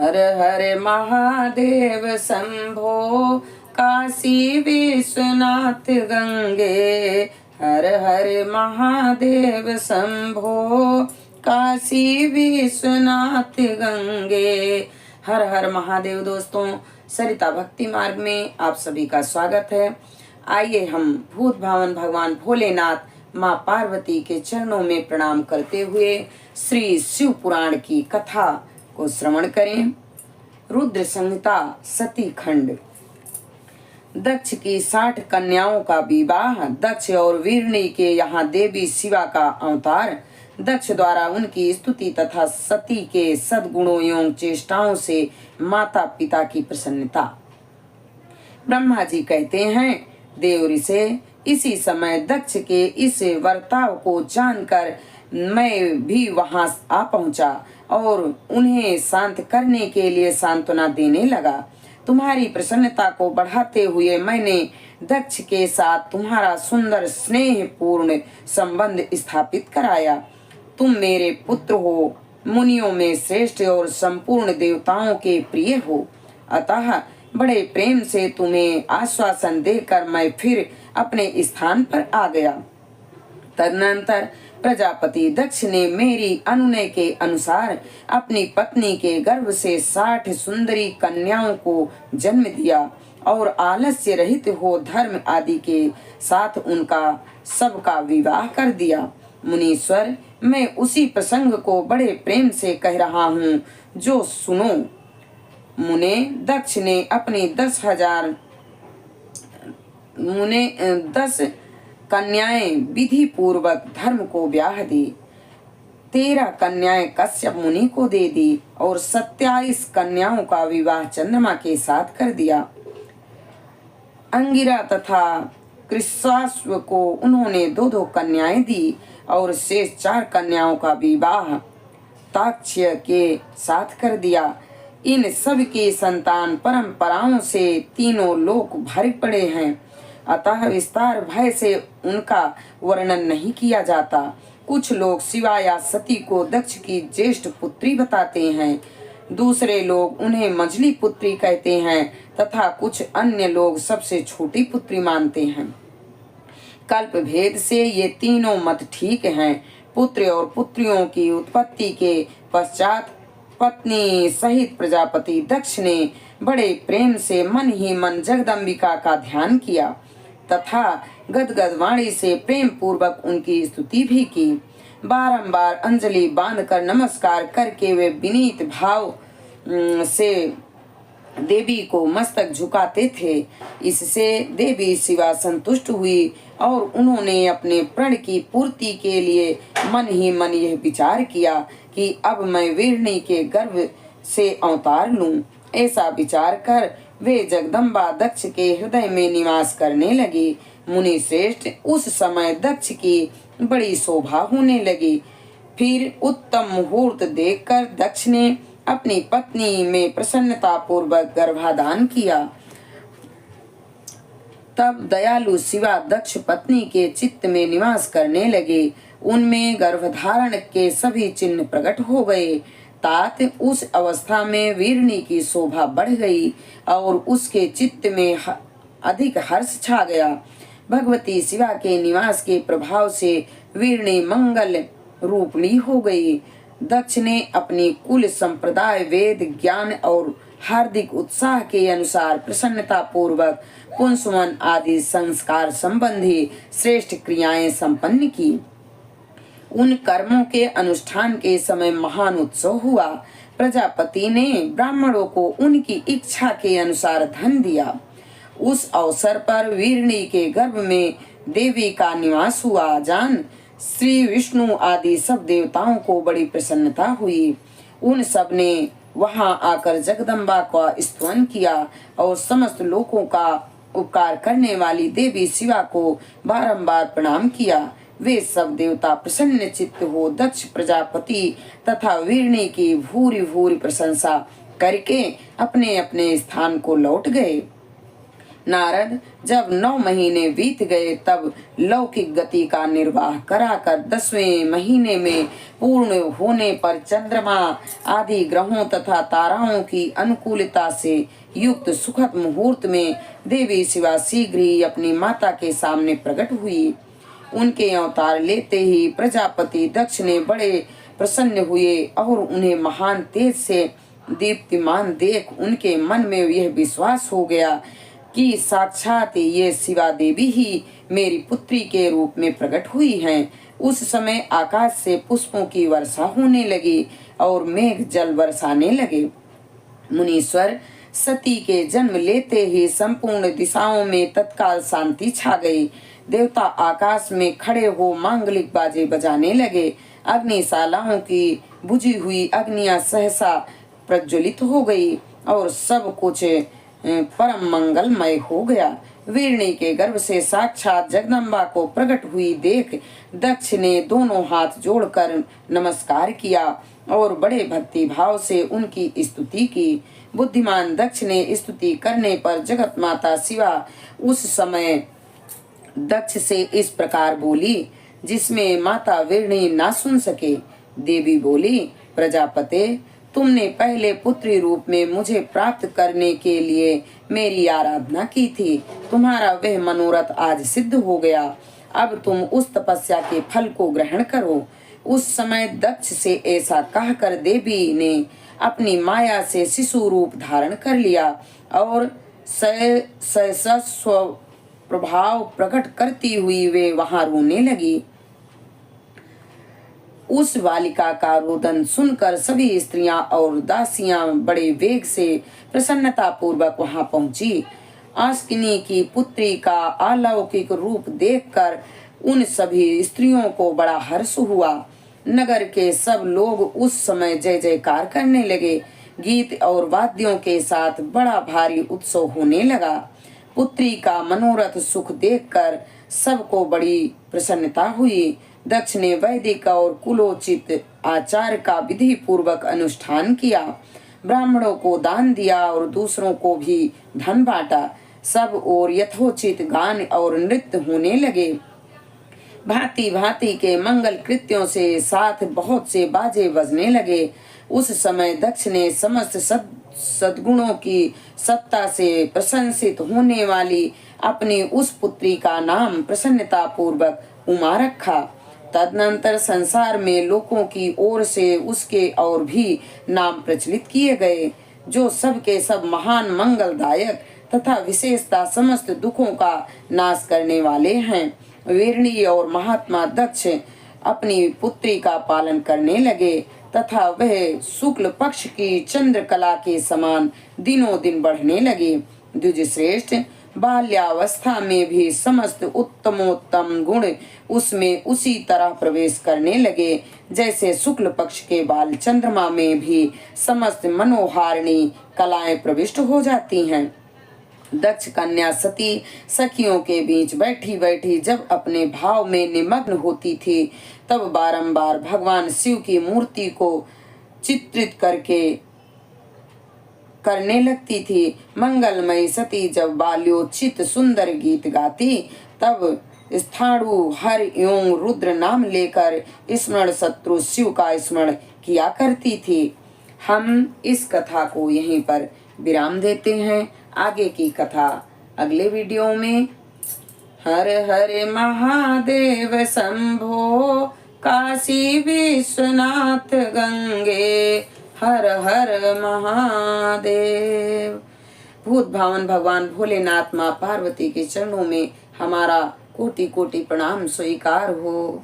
हर हर महादेव शंभो काशी विश्वनाथ गंगे। हर हर महादेव शंभो काशी विश्वनाथ गंगे। हर हर महादेव। दोस्तों, सरिता भक्ति मार्ग में आप सभी का स्वागत है। आइए हम भूत भावन भगवान भोलेनाथ माँ पार्वती के चरणों में प्रणाम करते हुए श्री शिव पुराण की कथा को श्रवण करें। रुद्र संहिता सती खंड। दक्ष की 60 कन्याओं का विवाह। दक्ष और वीरणी के यहाँ देवी शिवा का अवतार। दक्ष द्वारा उनकी स्तुति तथा सती के सद्गुणों एवं चेष्टाओं से माता पिता की प्रसन्नता। ब्रह्मा जी कहते हैं, देव ऋषि, इसी समय दक्ष के इस वर्ताव को जानकर मैं भी वहां आ पहुंचा और उन्हें शांत करने के लिए सांत्वना देने लगा। तुम्हारी प्रसन्नता को बढ़ाते हुए मैंने दक्ष के साथ तुम्हारा सुंदर स्नेहपूर्ण संबंध स्थापित कराया। तुम मेरे पुत्र हो, मुनियों में श्रेष्ठ और संपूर्ण देवताओं के प्रिय हो। अतः बड़े प्रेम से तुम्हें आश्वासन देकर मैं फिर अपने स्थान पर आ गया। तदनंतर प्रजापति दक्ष ने मेरी अनुनय के अनुसार अपनी पत्नी के गर्भ से 60 सुंदरी कन्याओं को जन्म दिया और आलस्य रहित हो धर्म आदि के साथ उनका सबका विवाह कर दिया। मुनीश्वर, मैं उसी प्रसंग को बड़े प्रेम से कह रहा हूँ, जो सुनो। मुने दक्ष ने अपनी 10 कन्याएं विधि पूर्वक धर्म को ब्याह दी। 13 कन्याएं कश्यप मुनि को दे दी और 27 कन्याओं का विवाह चंद्रमा के साथ कर दिया। अंगिरा तथा कृष्णाश्व को उन्होंने 2 कन्याएं दी और शेष 4 कन्याओं का विवाह ताक्ष्य के साथ कर दिया। इन सब की संतान परंपराओं से तीनों लोक भरे पड़े हैं, अतः विस्तार भय से उनका वर्णन नहीं किया जाता। कुछ लोग शिवा या सती को दक्ष की ज्येष्ठ पुत्री बताते हैं, दूसरे लोग उन्हें मंझली पुत्री कहते हैं तथा कुछ अन्य लोग सबसे छोटी पुत्री मानते हैं। कल्प भेद से ये तीनों मत ठीक हैं। पुत्र और पुत्रियों की उत्पत्ति के पश्चात पत्नी सहित प्रजापति दक्ष ने बड़े प्रेम से मन ही मन जगदम्बिका का ध्यान किया तथा गदगद वाणी से प्रेम पूर्वक उनकी स्तुति भी की। बारंबार अंजलि बांधकर नमस्कार करके वे विनीत भाव से देवी को मस्तक झुकाते थे। इससे देवी शिवा संतुष्ट हुई और उन्होंने अपने प्रण की पूर्ति के लिए मन ही मन यह विचार किया कि अब मैं वीरणी के गर्भ से अवतार लूं। ऐसा विचार कर वे जगदम्बा दक्ष के हृदय में निवास करने लगी। मुनि श्रेष्ठ, उस समय दक्ष की बड़ी शोभा होने लगी। फिर उत्तम मुहूर्त देखकर दक्ष ने अपनी पत्नी में प्रसन्नता पूर्वक गर्भाधान किया। तब दयालु शिवा दक्ष पत्नी के चित्त में निवास करने लगे। उनमें गर्भधारण के सभी चिन्ह प्रकट हो गए। तात उस अवस्था में वीरणी की शोभा बढ़ गई और उसके चित्त में अधिक हर्ष छा गया। भगवती शिवा के निवास के प्रभाव से वीरणी मंगल रूपणी हो गई। दक्ष ने अपनी कुल संप्रदाय, वेद ज्ञान और हार्दिक उत्साह के अनुसार प्रसन्नता पूर्वक पुंसवन आदि संस्कार संबंधी श्रेष्ठ क्रियाएं संपन्न की। उन कर्मों के अनुष्ठान के समय महान उत्सव हुआ। प्रजापति ने ब्राह्मणों को उनकी इच्छा के अनुसार धन दिया। उस अवसर पर वीरणी के गर्भ में देवी का निवास हुआ। जान श्री विष्णु आदि सब देवताओं को बड़ी प्रसन्नता हुई। उन सब ने वहां आकर जगदम्बा का स्तवन किया और समस्त लोकों का उपकार करने वाली देवी शिवा को बारंबार प्रणाम किया। वे सब देवता प्रसन्न चित्त हो दक्ष प्रजापति तथा वीरणी की भूरि भूरि प्रशंसा करके अपने अपने स्थान को लौट गए। नारद जब 9 महीने बीत गए तब लौकिक गति का निर्वाह कराकर 10वें महीने में पूर्ण होने पर चंद्रमा आदि ग्रहों तथा ताराओं की अनुकूलता से युक्त सुखद मुहूर्त में देवी शिवा शीघ्र ही अपनी माता के सामने प्रकट हुई। उनके अवतार लेते ही प्रजापति दक्ष ने बड़े प्रसन्न हुए और उन्हें महान तेज से दीप्तिमान देख उनके मन में यह विश्वास हो गया कि साक्षात ये शिवा देवी ही मेरी पुत्री के रूप में प्रकट हुई हैं। उस समय आकाश से पुष्पों की वर्षा होने लगी और मेघ जल बरसाने लगे। मुनीश्वर सती के जन्म लेते ही संपूर्ण दिशाओं में तत्काल शांति छा गई। देवता आकाश में खड़े हो मांगलिक बाजे बजाने लगे। अग्निशालाओं की बुझी हुई अग्नियां सहसा प्रज्वलित हो गई और सब कुछ परम मंगलमय हो गया। वीरणी के गर्भ से साक्षात जगदम्बा को प्रकट हुई देख दक्ष ने दोनों हाथ जोड़कर नमस्कार किया और बड़े भक्ति भाव से उनकी स्तुति की। बुद्धिमान दक्ष ने स्तुति करने पर जगत माता शिवा उस समय दक्ष से इस प्रकार बोली जिसमें माता वीरणी ना सुन सके। देवी बोली, प्रजापते, तुमने पहले पुत्री रूप में मुझे प्राप्त करने के लिए मेरी आराधना की थी। तुम्हारा वह मनोरथ आज सिद्ध हो गया। अब तुम उस तपस्या के फल को ग्रहण करो। उस समय दक्ष से ऐसा कहकर देवी ने अपनी माया से शिशु रूप धारण कर लिया और सहसा प्रभाव प्रकट करती हुई वे वहां रोने लगी। उस बालिका का रोदन सुनकर सभी स्त्रियां और दासियां बड़े वेग से प्रसन्नता पूर्वक वहां पहुंची। आस्किनी की पुत्री का अलौकिक रूप देखकर उन सभी स्त्रियों को बड़ा हर्ष हुआ। नगर के सब लोग उस समय जय जयकार करने लगे। गीत और वाद्यों के साथ बड़ा भारी उत्सव होने लगा। पुत्री का मनोरथ सुख देखकर सबको बड़ी प्रसन्नता हुई। दक्ष ने वैदिक और कुलोचित आचार का विधि पूर्वक अनुष्ठान किया। ब्राह्मणों को दान दिया और दूसरों को भी धन बांटा। सब और यथोचित गान और नृत्य होने लगे। भांति भांति के मंगल कृत्यों से साथ बहुत से बाजे बजने लगे। उस समय दक्ष ने समस्त सद्गुणों की सत्ता से प्रशंसित होने वाली अपनी उस पुत्री का नाम प्रसन्नता पूर्वक उमा रखा। तदनंतर संसार में लोगों की ओर से उसके और भी नाम प्रचलित किए गए, जो सब के सब महान मंगलदायक तथा विशेषता समस्त दुखों का नाश करने वाले हैं। वीरणी और महात्मा दक्ष अपनी पुत्री का पालन करने लगे तथा वह शुक्ल पक्ष की चंद्रकला के समान दिनों दिन बढ़ने लगे। द्विज श्रेष्ठ, बाल्यावस्था में भी समस्त उत्तमोत्तम गुण उसमें उसी तरह प्रवेश करने लगे जैसे शुक्ल पक्ष के बाल चंद्रमा में भी समस्त मनोहारिणी कलाएं प्रविष्ट हो जाती हैं। दक्ष कन्या सती सखियों के बीच बैठी बैठी जब अपने भाव में निमग्न होती थी तब बारंबार भगवान शिव की मूर्ति को चित्रित करने लगती थी। मंगलमयी सती जब बाल्योचित सुंदर गीत गाती तब स्थाणु हर एवं रुद्र नाम लेकर स्मरण शत्रु शिव का स्मरण किया करती थी। हम इस कथा को यहीं पर विराम देते हैं। आगे की कथा अगले वीडियो में। हर हर महादेव शंभो काशी विश्वनाथ गंगे हर हर महादेव। भूत भावन भगवान भोलेनाथ माँ पार्वती के चरणों में हमारा कोटि कोटि प्रणाम स्वीकार हो।